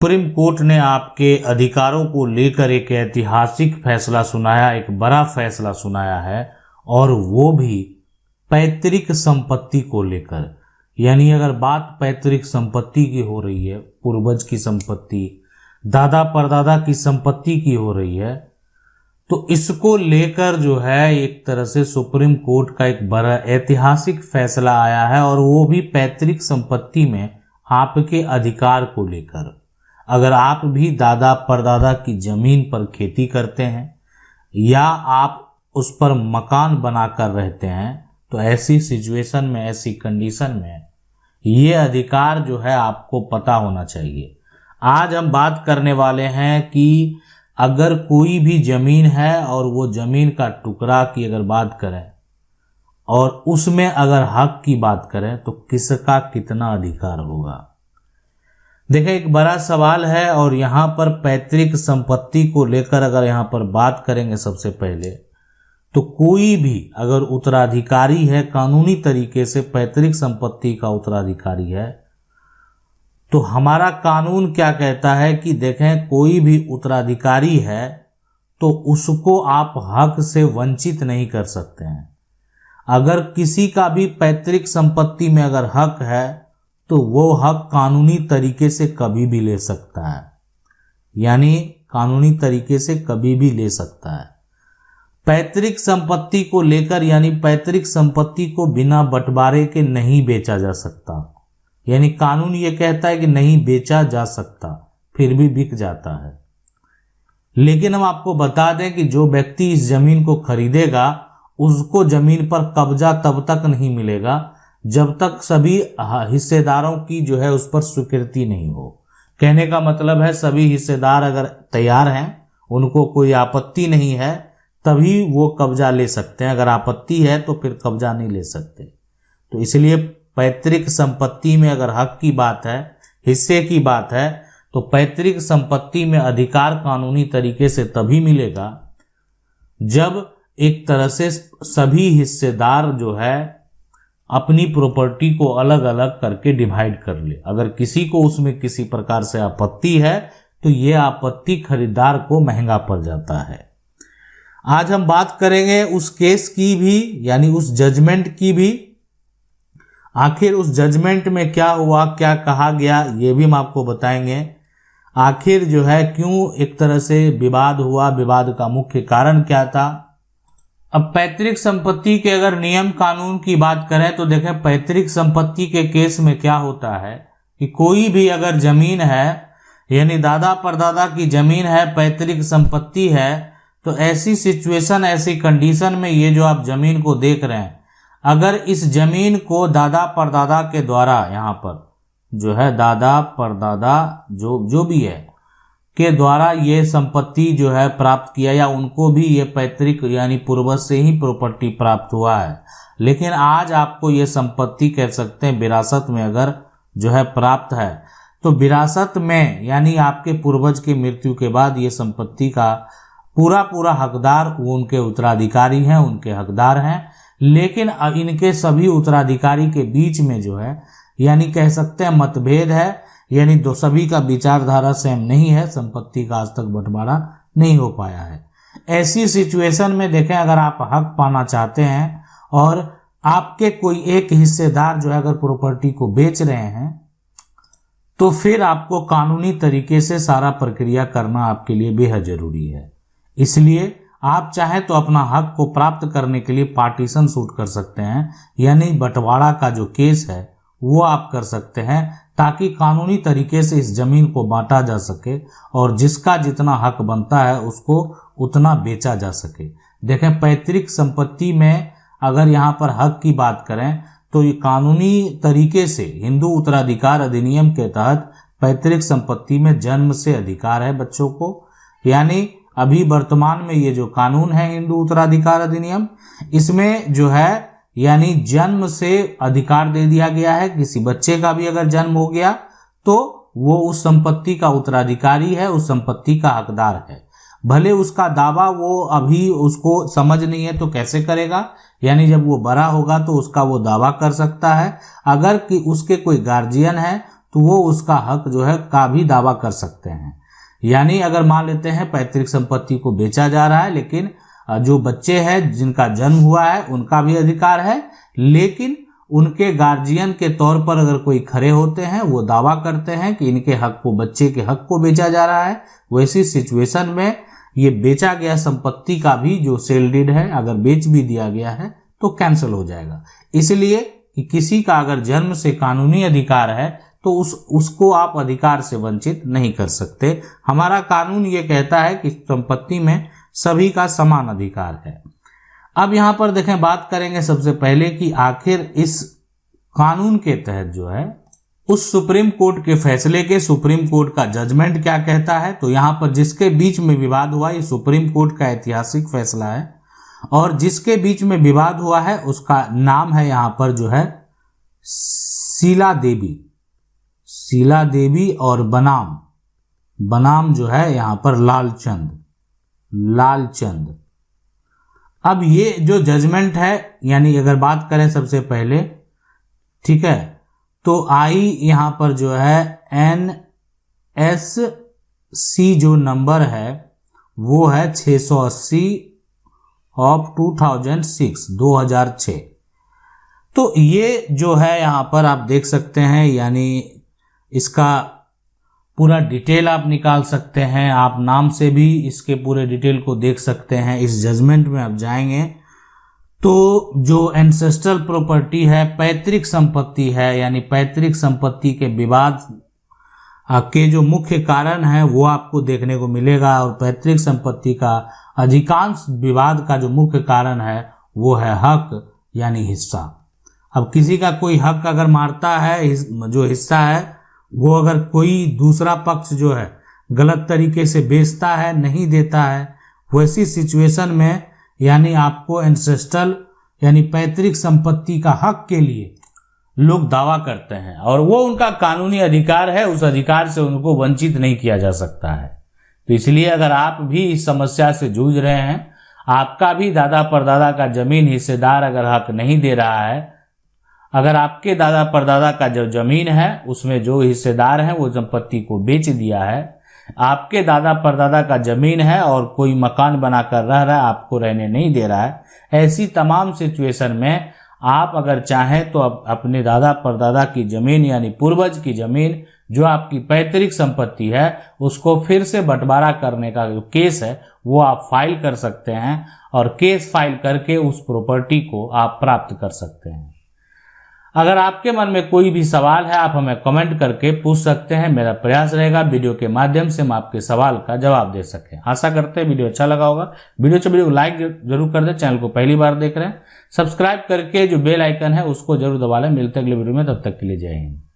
Supreme court ने आपके अधिकारों को लेकर एक ऐतिहासिक फैसला सुनाया, एक बड़ा फैसला सुनाया है, और वो भी पैतृक संपत्ति को लेकर। यानी अगर बात पैतृक संपत्ति की हो रही है, पूर्वज की संपत्ति, दादा परदादा की संपत्ति की हो रही है, तो इसको लेकर जो है एक तरह से सुप्रीम कोर्ट का एक बड़ा ऐतिहासिक फैसला आया है, और वो भी पैतृक संपत्ति में आपके अधिकार को लेकर। अगर आप भी दादा परदादा की जमीन पर खेती करते हैं या आप उस पर मकान बनाकर रहते हैं, तो ऐसी सिचुएशन में, ऐसी कंडीशन में ये अधिकार जो है आपको पता होना चाहिए। आज हम बात करने वाले हैं कि अगर कोई भी जमीन है और वो जमीन का टुकड़ा की अगर बात करें और उसमें अगर हक की बात करें तो किसका कितना अधिकार होगा। देखिए, एक बड़ा सवाल है, और यहाँ पर पैतृक संपत्ति को लेकर अगर यहाँ पर बात करेंगे सबसे पहले, तो कोई भी अगर उत्तराधिकारी है, कानूनी तरीके से पैतृक संपत्ति का उत्तराधिकारी है, तो हमारा कानून क्या कहता है कि देखें, कोई भी उत्तराधिकारी है तो उसको आप हक से वंचित नहीं कर सकते हैं। अगर किसी का भी पैतृक संपत्ति में अगर हक है तो वो हक कानूनी तरीके से कभी भी ले सकता है, यानी कानूनी तरीके से कभी भी ले सकता है। पैतृक संपत्ति को लेकर, यानी पैतृक संपत्ति को बिना बंटवारे के नहीं बेचा जा सकता, यानी कानून ये कहता है कि नहीं बेचा जा सकता, फिर भी बिक जाता है। लेकिन हम आपको बता दें कि जो व्यक्ति इस जमीन को खरीदेगा उसको जमीन पर कब्जा तब तक नहीं मिलेगा जब तक सभी हिस्सेदारों की जो है उस पर स्वीकृति नहीं हो। कहने का मतलब है, सभी हिस्सेदार अगर तैयार हैं, उनको कोई आपत्ति नहीं है, तभी वो कब्जा ले सकते हैं। अगर आपत्ति है तो फिर कब्जा नहीं ले सकते। तो इसलिए पैतृक संपत्ति में अगर हक की बात है, हिस्से की बात है, तो पैतृक संपत्ति में अधिकार कानूनी तरीके से तभी मिलेगा जब एक तरह से सभी हिस्सेदार जो है अपनी प्रॉपर्टी को अलग अलग करके डिवाइड कर ले। अगर किसी को उसमें किसी प्रकार से आपत्ति है तो ये आपत्ति खरीदार को महंगा पड़ जाता है। आज हम बात करेंगे उस केस की भी, यानी उस जजमेंट की भी। आखिर उस जजमेंट में क्या हुआ, क्या कहा गया, ये भी हम आपको बताएंगे। आखिर जो है क्यों एक तरह से विवाद हुआ, विवाद का मुख्य कारण क्या था। अब पैतृक संपत्ति के अगर नियम कानून की बात करें तो देखें, पैतृक संपत्ति के केस में क्या होता है कि कोई भी अगर जमीन है, यानी दादा परदादा की जमीन है, पैतृक संपत्ति है, तो ऐसी सिचुएशन, ऐसी कंडीशन में ये जो आप जमीन को देख रहे हैं, अगर इस जमीन को दादा परदादा के द्वारा, यहाँ पर जो है दादा परदादा जो भी है के द्वारा ये संपत्ति जो है प्राप्त किया, या उनको भी ये पैतृक यानी पूर्वज से ही प्रॉपर्टी प्राप्त हुआ है, लेकिन आज आपको ये संपत्ति कह सकते हैं विरासत में अगर जो है प्राप्त है, तो विरासत में यानी आपके पूर्वज की मृत्यु के बाद ये संपत्ति का पूरा हकदार वो उनके उत्तराधिकारी हैं, उनके हकदार हैं। लेकिन इनके सभी उत्तराधिकारी के बीच में जो है, यानी कह सकते हैं मतभेद है, यानी दो सभी का विचारधारा सेम नहीं है, संपत्ति का आज तक बंटवारा नहीं हो पाया है। ऐसी सिचुएशन में देखें, अगर आप हक पाना चाहते हैं और आपके कोई एक हिस्सेदार जो है अगर प्रॉपर्टी को बेच रहे हैं, तो फिर आपको कानूनी तरीके से सारा प्रक्रिया करना आपके लिए बेहद जरूरी है। इसलिए आप चाहें तो अपना हक को प्राप्त करने के लिए पार्टीशन सूट कर सकते हैं, यानी बंटवारा का जो केस है वो आप कर सकते हैं, ताकि कानूनी तरीके से इस जमीन को बांटा जा सके और जिसका जितना हक बनता है उसको उतना बेचा जा सके। देखें, पैतृक संपत्ति में अगर यहाँ पर हक की बात करें तो ये कानूनी तरीके से हिंदू उत्तराधिकार अधिनियम के तहत पैतृक संपत्ति में जन्म से अधिकार है बच्चों को। यानी अभी वर्तमान में ये जो कानून है हिंदू उत्तराधिकार अधिनियम, इसमें जो है यानी जन्म से अधिकार दे दिया गया है। किसी बच्चे का भी अगर जन्म हो गया तो वो उस संपत्ति का उत्तराधिकारी है, उस संपत्ति का हकदार है। भले उसका दावा वो अभी उसको समझ नहीं है तो कैसे करेगा, यानी जब वो बड़ा होगा तो उसका वो दावा कर सकता है। अगर कि उसके कोई गार्जियन है तो वो उसका हक जो है का भी दावा कर सकते हैं। यानी अगर मान लेते हैं पैतृक संपत्ति को बेचा जा रहा है, लेकिन जो बच्चे हैं जिनका जन्म हुआ है उनका भी अधिकार है, लेकिन उनके गार्जियन के तौर पर अगर कोई खड़े होते हैं, वो दावा करते हैं कि इनके हक को, बच्चे के हक को बेचा जा रहा है, वैसी सिचुएशन में ये बेचा गया संपत्ति का भी जो सेल डीड है अगर बेच भी दिया गया है तो कैंसिल हो जाएगा। इसलिए कि किसी का अगर जन्म से कानूनी अधिकार है तो उसको आप अधिकार से वंचित नहीं कर सकते। हमारा कानून ये कहता है कि संपत्ति में सभी का समान अधिकार है। अब यहां पर देखें, बात करेंगे सबसे पहले कि आखिर इस कानून के तहत जो है उस सुप्रीम कोर्ट के फैसले के, सुप्रीम कोर्ट का जजमेंट क्या कहता है। तो यहां पर जिसके बीच में विवाद हुआ, ये सुप्रीम कोर्ट का ऐतिहासिक फैसला है, और जिसके बीच में विवाद हुआ है उसका नाम है यहां पर जो है शीला देवी और बनाम जो है यहां पर लालचंद। अब ये जो जजमेंट है, यानी अगर बात करें सबसे पहले, ठीक है, तो आई यहां पर जो है NSC जो नंबर है वो है 680 ऑफ 2006। तो ये जो है यहां पर आप देख सकते हैं, यानी इसका पूरा डिटेल आप निकाल सकते हैं, आप नाम से भी इसके पूरे डिटेल को देख सकते हैं। इस जजमेंट में आप जाएंगे तो जो एंसेस्ट्रल प्रॉपर्टी है, पैतृक संपत्ति है, यानी पैतृक संपत्ति के विवाद के जो मुख्य कारण है वो आपको देखने को मिलेगा, और पैतृक संपत्ति का अधिकांश विवाद का जो मुख्य कारण है वो है हक यानी हिस्सा। अब किसी का कोई हक अगर मारता है, जो हिस्सा है वो अगर कोई दूसरा पक्ष जो है गलत तरीके से बेचता है, नहीं देता है, वैसी सिचुएशन में यानी आपको एंसेस्ट्रल यानी पैतृक संपत्ति का हक के लिए लोग दावा करते हैं, और वो उनका कानूनी अधिकार है, उस अधिकार से उनको वंचित नहीं किया जा सकता है। तो इसलिए अगर आप भी इस समस्या से जूझ रहे हैं, आपका भी दादा परदादा का जमीन हिस्सेदार अगर हक नहीं दे रहा है, अगर आपके दादा परदादा का जो जमीन है उसमें जो हिस्सेदार हैं वो संपत्ति को बेच दिया है, आपके दादा परदादा का जमीन है और कोई मकान बनाकर रह रहा है, आपको रहने नहीं दे रहा है, ऐसी तमाम सिचुएशन में आप अगर चाहें तो अपने दादा परदादा की जमीन यानी पूर्वज की जमीन जो आपकी पैतृक संपत्ति है उसको फिर से बंटवारा करने का जो केस है वो आप फाइल कर सकते हैं, और केस फाइल करके उस प्रॉपर्टी को आप प्राप्त कर सकते हैं। अगर आपके मन में कोई भी सवाल है आप हमें कमेंट करके पूछ सकते हैं। मेरा प्रयास रहेगा वीडियो के माध्यम से हम आपके सवाल का जवाब दे सकें। आशा करते हैं वीडियो अच्छा लगा होगा। वीडियो को लाइक जरूर कर दें। चैनल को पहली बार देख रहे हैं, सब्सक्राइब करके जो बेल आइकन है उसको जरूर दबा लें। मिलते हैं अगले वीडियो में, तब तक के लिए जय हिंद।